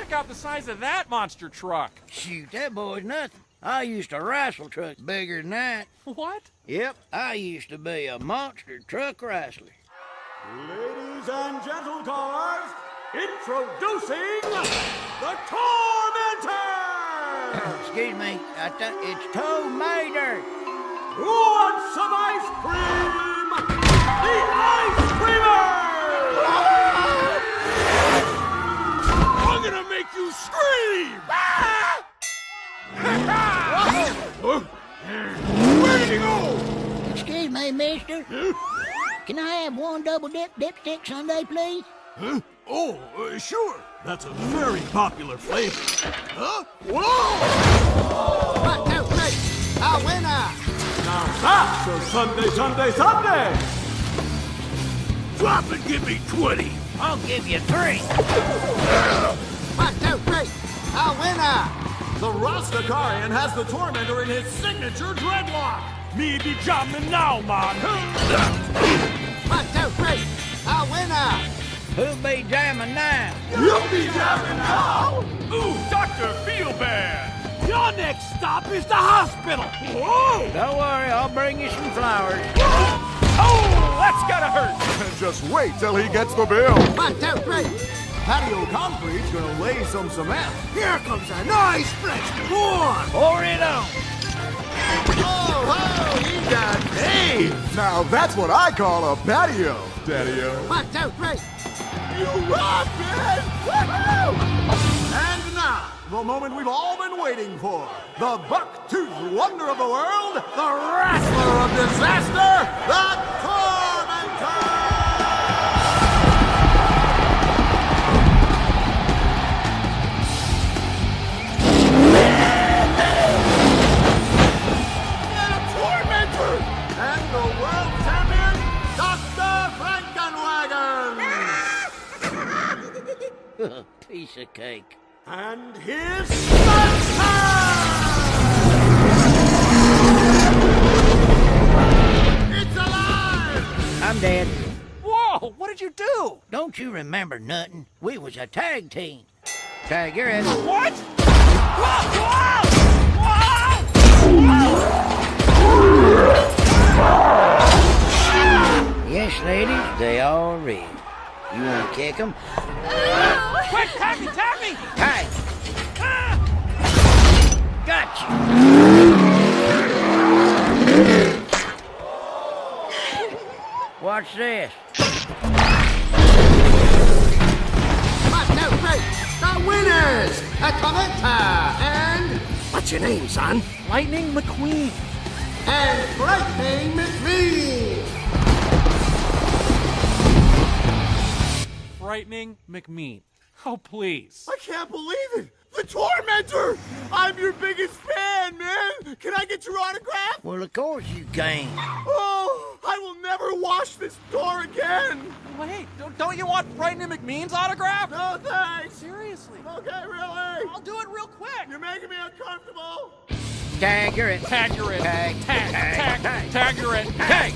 check out the size of that monster truck. Shoot, that boy's nothing. I used to wrestle trucks bigger than that. What? Yep, I used to be a monster truck wrestler. Ladies and gentle cars, introducing the Tormentor! Excuse me, I thought it's Tomater. Who wants some ice cream? The Ice Creamer! I'm gonna make you scream! Where did he go? Excuse me, mister. Can I have one double dipstick sundae, please? Huh? Oh, sure. That's a very popular flavor. Huh? Whoa! 1, 2, 3, a winner! Now that's a Sunday! Drop and give me 20. I'll give you 3. 1, 2, 3, a winner! The Rastafarian has the Tormentor in his signature dreadlock. Me be jamming now, man. 1, 2, 3, a winner! Who'll be jamming now? You'll be jamming now. Ooh, Dr. Feelbad! Your next stop is the hospital. Whoa! Don't worry, I'll bring you some flowers. Oh, that's gotta hurt! Just wait till he gets the bill. 1, 2, 3. Patio Concrete's gonna lay some cement. Here comes a nice fresh corn. Pour it on. Oh, you got Dave. Now that's what I call a patio, Daddy-o. 1, 2, 3. You rock, man! Woohoo! And now, the moment we've all been waiting for. The buck-toothed wonder of the world, the wrestler of disaster, the Tormentor! And the world champion, Dr. Frankenwagon! Piece of cake. And his sponsor! It's alive! I'm dead. Whoa, what did you do? Don't you remember nothing? We was a tag team. Tag, you're in. What? Whoa, whoa! Whoa! Yes, ladies, they all real. You want to kick them? Quick, tag me! Hey! Gotcha! Watch this. 1, 2, 3, the winners! A Tormentor and... What's your name, son? Lightning McQueen. and Frightening McMean! Frightening McMean. Oh, please. I can't believe it! The Tormentor! I'm your biggest fan, man! Can I get your autograph? Well, of course you can. Oh, I will never wash this door again! Wait, don't you want Frightening McMean's autograph? No thanks! Seriously. Okay, really? I'll do it real quick. You're making me uncomfortable! Tag, you're it. Tag, you're in. Tag, Tag, you're in. Tag.